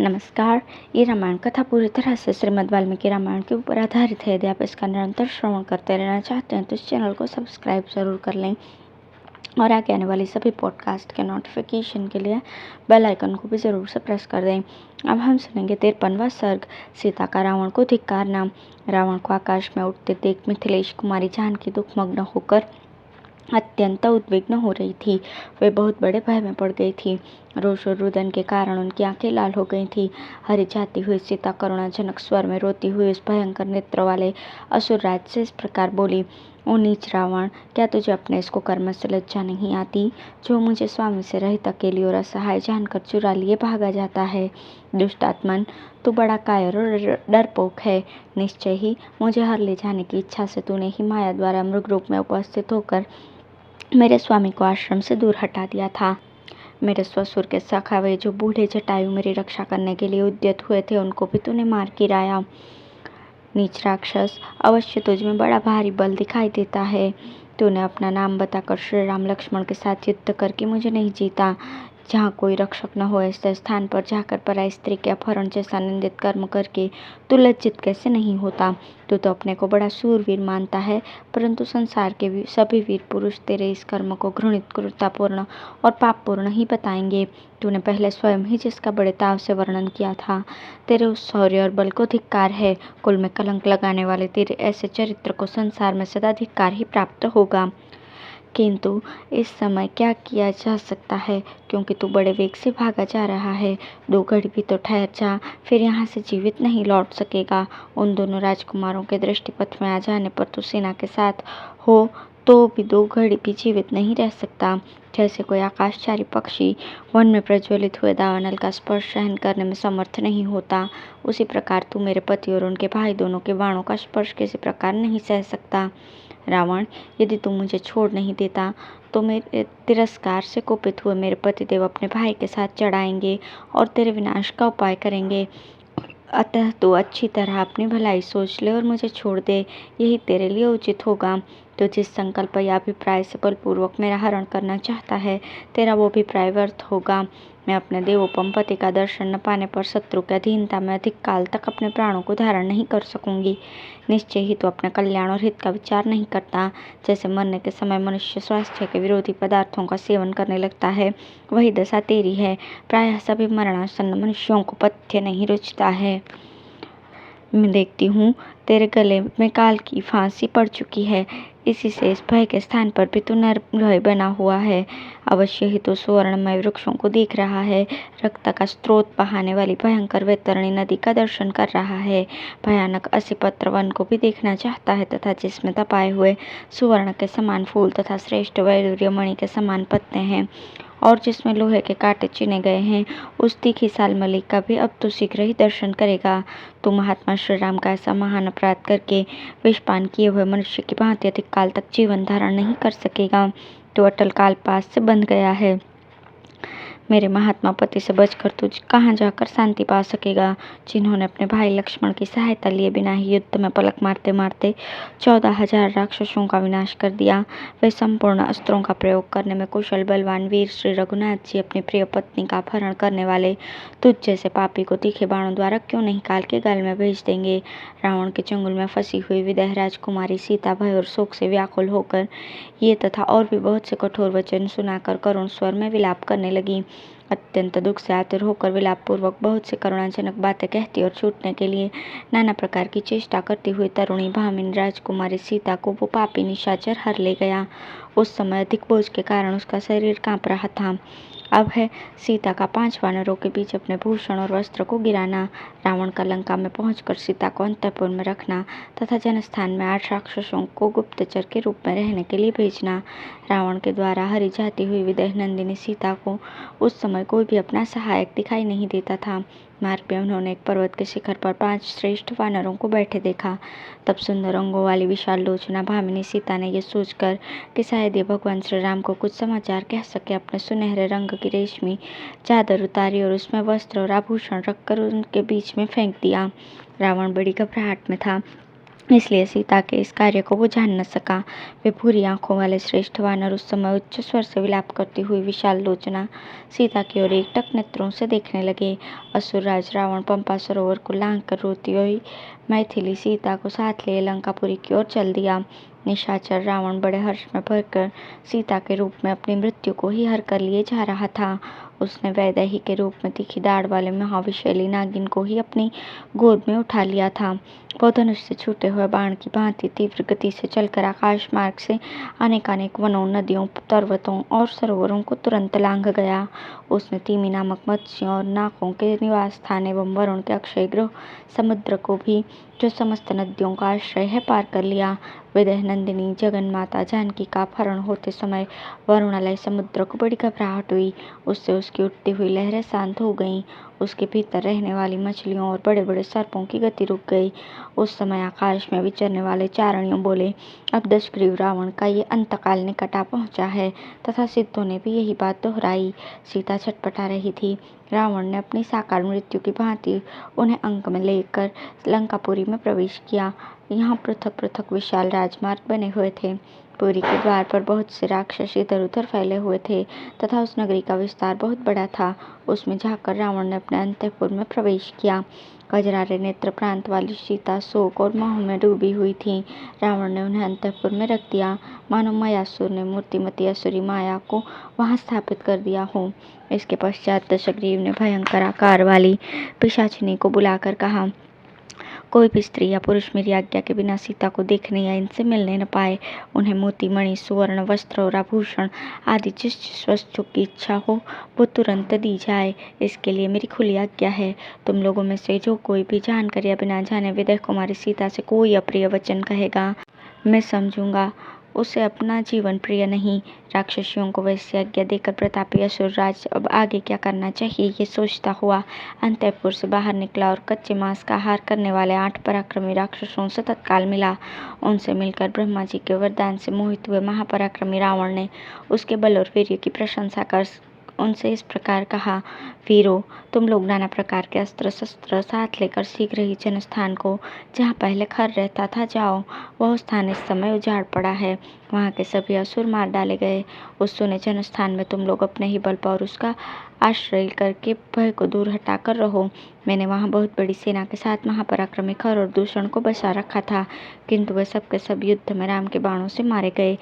नमस्कार। ये रामायण कथा पूरी तरह से श्रीमद् वाल्मीकि रामायण के ऊपर आधारित है। यदि आप इसका निरंतर श्रवण करते रहना चाहते हैं तो इस चैनल को सब्सक्राइब ज़रूर कर लें और आगे आने वाली सभी पॉडकास्ट के नोटिफिकेशन के लिए बेल आइकन को भी ज़रूर से प्रेस कर दें। अब हम सुनेंगे 53वां सर्ग, सीता का रावण को धिक्कारना। रावण को आकाश में उड़ते देख मिथिलेश कुमारी जानकी दुखमग्न होकर अत्यंत उद्विग्न हो रही थी। वे बहुत बड़े भय में पड़ गई थी। रोष और रुदन के कारण उनकी आंखें लाल हो गई थी। हरी जाती हुई सीता करुणाजनक स्वर में रोती हुई उस भयंकर नेत्र वाले असुरराज से इस प्रकार बोली, ओ नीच रावण, क्या तुझे अपने इसको कर्म से लज्जा नहीं आती, जो मुझे स्वामी से रहित अकेली और असहाय जानकर चुरा लिए भागा जाता है। दुष्टात्मन, तू बड़ा कायर और डरपोक है। निश्चय ही मुझे हर ले जाने की इच्छा से तूने ही माया द्वारा मृग रूप में उपस्थित होकर मेरे स्वामी को आश्रम से दूर हटा दिया था। मेरे ससुर के सखा वे जो बूढ़े जटायु मेरी रक्षा करने के लिए उद्यत हुए थे, उनको भी तूने मार गिराया। नीच राक्षस, अवश्य तुझ में बड़ा भारी बल दिखाई देता है। तूने अपना नाम बताकर श्री राम लक्ष्मण के साथ युद्ध करके मुझे नहीं जीता। जहाँ कोई रक्षक न हो ऐसे स्थान पर जाकर पराई स्त्री के अपहरण जैसा निंदित कर्म करके तू लज्जित कैसे नहीं होता। तू तो अपने को बड़ा सूरवीर मानता है, परंतु संसार के सभी वीर पुरुष तेरे इस कर्म को घृणित, क्रूरतापूर्ण और पापपूर्ण ही बताएंगे। तूने पहले स्वयं ही जिसका बड़े ताव से वर्णन किया था, तेरे उस शौर्य और बल को धिक्कार है। कुल में कलंक लगाने वाले तेरे ऐसे चरित्र को संसार में सदा धिक्कार ही प्राप्त होगा। किंतु इस समय क्या किया जा सकता है, क्योंकि तू बड़े वेग से भागा जा रहा है। 2 घड़ी भी तो ठहर जा, फिर यहाँ से जीवित नहीं लौट सकेगा। उन दोनों राजकुमारों के दृष्टिपथ में आ जाने पर तू सेना के साथ हो तो भी 2 घड़ी भी जीवित नहीं रह सकता। जैसे कोई आकाशचारी पक्षी वन में प्रज्वलित हुए दावानल का स्पर्श सहन करने में समर्थ नहीं होता, उसी प्रकार तू मेरे पति और उनके भाई दोनों के बाणों का स्पर्श किसी प्रकार नहीं सह सकता। रावण, यदि तू मुझे छोड़ नहीं देता तो मेरे तिरस्कार से कुपित हुए मेरे पतिदेव अपने भाई के साथ चढ़ाएंगे और तेरे विनाश का उपाय करेंगे। अतः तू अच्छी तरह अपनी भलाई सोच ले और मुझे छोड़ दे, यही तेरे लिए उचित होगा। तो जिस संकल्प या अभिप्राय से बलपूर्वक मेरा हरण करना चाहता है, तेरा वो अभिप्राय व्यर्थ होगा। मैं अपने देवोपम पति का दर्शन न पाने पर शत्रु की अधीनता में अधिक काल तक अपने प्राणों को धारण नहीं कर सकूंगी। निश्चय ही तो अपने कल्याण और हित का विचार नहीं करता। जैसे मरने के समय मनुष्य स्वास्थ्य के विरोधी पदार्थों का सेवन करने लगता है, वही दशा तेरी है। प्रायः सभी मरणासन्न मनुष्यों को पथ्य नहीं रुचता है। मैं देखती हूँ तेरे गले में काल की फांसी पड़ चुकी है, इसी से इस भय के स्थान पर भी तू निर्भय बना हुआ है। अवश्य ही तो सुवर्णमय वृक्षों को देख रहा है, रक्त का स्रोत बहाने वाली भयंकर वैतरणी नदी का दर्शन कर रहा है, भयानक असिपत्र वन को भी देखना चाहता है तथा जिसमें तपाए हुए सुवर्ण के समान फूल तथा श्रेष्ठ वैडूर्य मणि के समान पत्ते हैं और जिसमें लोहे के कांटे चुने गए हैं, उस तीखी सालमली का भी अब तो शीघ्र ही दर्शन करेगा। तो महात्मा श्री राम का ऐसा महान अपराध करके विषपान किए हुए मनुष्य की भांति अधिक काल तक जीवन धारण नहीं कर सकेगा। तो अटल कालपास से बंध गया है। मेरे महात्मा पति से बचकर तुझ कहाँ जाकर शांति पा सकेगा। जिन्होंने अपने भाई लक्ष्मण की सहायता लिए बिना ही युद्ध में पलक मारते मारते 14,000 राक्षसों का विनाश कर दिया, वे संपूर्ण अस्त्रों का प्रयोग करने में कुशल बलवान वीर श्री रघुनाथ जी अपनी प्रिय पत्नी का अपहरण करने वाले तुझ जैसे पापी को तीखे बाणों द्वारा क्यों नहीं काल के गल में भेज देंगे। रावण के चंगुल में फंसी हुई विदेह राजकुमारी सीता भय और शोक से व्याकुल होकर ये तथा और भी बहुत से कठोर वचन सुनाकर करुण स्वर में विलाप करने लगी। अत्यंत दुख से आतुर होकर विलाप पूर्वक बहुत से करुणाजनक बातें कहती और छूटने के लिए नाना प्रकार की चेष्टा करती हुई तरुणी भामिनी राजकुमारी सीता को वो पापी निशाचर हर ले गया। उस समय अधिक बोझ के कारण उसका शरीर कांप रहा था। अब है सीता का 5 वानरों के बीच अपने भूषण और वस्त्र को गिराना, रावण का लंका में पहुंचकर सीता को अंतःपुर में रखना तथा जनस्थान में 8 राक्षसों को गुप्तचर के रूप में रहने के लिए भेजना। रावण के द्वारा हरी जाती हुई विदेह नंदिनी सीता को उस समय कोई भी अपना सहायक दिखाई नहीं देता था। मार्ग में उन्होंने एक पर्वत के शिखर पर 5 श्रेष्ठ वानरों को बैठे देखा। तब सुंदर अंगों वाली विशाल लोचना भामिनी सीता ने यह सोचकर कि शायद ये भगवान श्री राम को कुछ समाचार कह सके, अपने सुनहरे रंग की रेशमी चादर उतारी और उसमें वस्त्र और आभूषण रखकर उनके बीच में फेंक दिया। रावण बड़ी घबराहट में था। इसलिए सीता के इस कार्य को वो जान न सका। वे भूरी आंखों वाले श्रेष्ठ वानर उस समय उच्च स्वर से विलाप करती हुई विशाल लोचना सीता की ओर एकटक नेत्रों से देखने लगे। असुरराज रावण पंपा सरोवर को लांघ कर रोती हुई मैथिली सीता को साथ लिए लंकापुरी की ओर चल दिया। निशाचर रावण बड़े हर्ष में भरकर सीता के रूप में अपनी मृत्यु को ही हर कर लिए जा रहा था। उसने वैदेही के रूप में तीखी दाढ़ वाले महाविशैली नागिन को ही अपनी गोद में उठा लिया था। वो धनुष से छूटे हुए बाण की भांति तीव्र गति से चलकर आकाश मार्ग से अनेकानेक वनों, नदियों, पर्वतों और सरोवरों को तुरंत लांघ गया। उसने तिमी नामक मत्स्यों और नाकों के निवास स्थान एवं वरुण के अक्षय गृह समुद्र को भी, जो समस्त नदियों का आश्रय है, पार कर लिया। विदेह नंदिनी जगन माता जानकी का अपहरण होते समय वरुणालय समुद्र को बड़ी घबराहट हुई। उससे उसकी उठती हुई लहरें शांत हो गईं। उसके भीतर रहने वाली मछलियों और बड़े बड़े सर्पों की गति रुक गई। उस समय आकाश में विचरने वाले चारणियों बोले, अब दशग्रीव रावण का ये अंतकाल निकट आ पहुंचा है। तथा सिद्धों ने भी यही बात दोहराई। सीता छटपटा रही थी। रावण ने अपनी साकार मृत्यु की भांति उन्हें अंक में लेकर लंकापुरी में प्रवेश किया। यहाँ पृथक पृथक विशाल राजमार्ग बने हुए थे। पुरी के द्वार पर बहुत से राक्षस इधर उधर फैले हुए थे तथा उस नगरी का विस्तार बहुत बड़ा था। उसमें जाकर रावण ने अपने अंतःपुर में प्रवेश किया। कजरारे नेत्र प्रांत वाली सीता शोक और मोह में डूबी हुई थी। रावण ने उन्हें अंतःपुर में रख दिया, मानो मयासुर ने मूर्तिमती असुरी माया को वहां स्थापित कर दिया हो। इसके पश्चात दशग्रीव ने भयंकर आकार वाली पिशाचिनी को बुलाकर कहा, कोई भी स्त्री या पुरुष मेरी आज्ञा के बिना सीता को देखने या इनसे मिलने न पाए। उन्हें मोती, मणि, सुवर्ण, वस्त्र और आभूषण आदि जिस जिस वस्तु की इच्छा हो वो तुरंत दी जाए। इसके लिए मेरी खुली आज्ञा है। तुम लोगों में से जो कोई भी जानकर या बिना जाने विदेह कुमारी सीता से कोई अप्रिय वचन कहेगा, मैं समझूंगा उसे अपना जीवन प्रिय नहीं। राक्षसियों को वैसी आज्ञा देकर प्रतापी असुरराज अब आगे क्या करना चाहिए, ये सोचता हुआ अंतःपुर से बाहर निकला और कच्चे मांस का आहार करने वाले 8 पराक्रमी राक्षसों से तत्काल मिला। उनसे मिलकर ब्रह्मा जी के वरदान से मोहित हुए महापराक्रमी रावण ने उसके बल और वीर्य की प्रशंसा कर उनसे इस प्रकार कहा, वीरों, तुम लोग नाना प्रकार के अस्त्र शस्त्र साथ लेकर शीघ्र ही जनस्थान को, जहाँ पहले खर रहता था, जाओ। वह स्थान इस समय उजाड़ पड़ा है। वहाँ के सभी असुर मार डाले गए। उस सुने जनस्थान में तुम लोग अपने ही बल पर उसका आश्रय करके भय को दूर हटाकर रहो। मैंने वहाँ बहुत बड़ी सेना के साथ महापराक्रमी खर और दूषण को बसा रखा था, किंतु वे सब के सब युद्ध में राम के बाणों से मारे गए।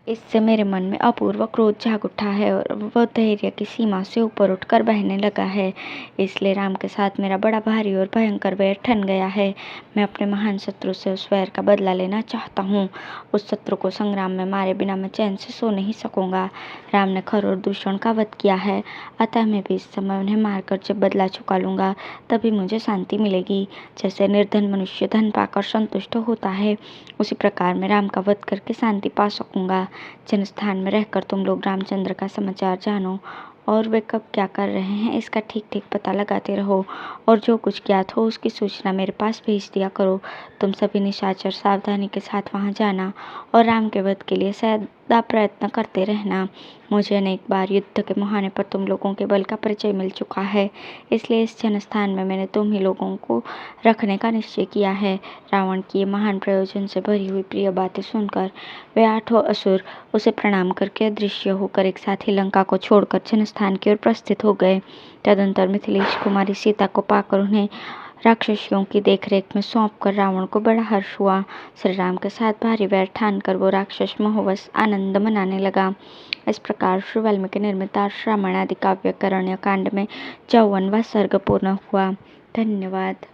इससे मेरे मन में अपूर्व क्रोध जाग उठा है और वह धैर्य की सीमा से ऊपर उठकर बहने लगा है। इसलिए राम के साथ मेरा बड़ा भारी और भयंकर वैर ठन गया है। मैं अपने महान शत्रु से उस वैर का बदला लेना चाहता हूँ। उस शत्रु को संग्राम में मारे बिना मैं चैन से सो नहीं सकूंगा। राम ने खर और दूषण का वध किया है, अतः मैं भी इस समय उन्हें मारकर जब बदला चुका लूंगा तभी मुझे शांति मिलेगी। जैसे निर्धन मनुष्य धन पाकर संतुष्ट होता है, उसी प्रकार मैं राम का वध करके शांति पा सकूंगा। जनस्थान में रहकर तुम लोग रामचंद्र का समाचार जानो और वे कब क्या कर रहे हैं इसका ठीक ठीक पता लगाते रहो, और जो कुछ ज्ञात हो उसकी सूचना मेरे पास भेज दिया करो। तुम सभी निशाचर सावधानी के साथ वहां जाना और राम के वध के लिए सदा प्रयत्न करते रहना। मुझे अनेक बार युद्ध के मुहाने पर तुम लोगों के बल का परिचय मिल चुका है, इसलिए इस जनस्थान में मैंने तुम ही लोगों को रखने का निश्चय किया है। रावण की ये महान प्रयोजन से भरी हुई प्रिय बातें सुनकर वे 8 असुर उसे प्रणाम करके अदृश्य होकर एक साथ ही लंका को छोड़कर जनस्थान की ओर प्रस्थित हो गए। तदंतर मिथिलेश कुमारी सीता को पाकर उन्हें राक्षसियों की देखरेख में सौंपकर रावण को बड़ा हर्ष हुआ। श्री राम के साथ भारी वैर ठानकर वो राक्षस मोहवश आनंद मनाने लगा। इस प्रकार श्री वाल्मीकि निर्मित रामायण आदि काव्य करण्य कांड में 54वां सर्ग पूर्ण हुआ। धन्यवाद।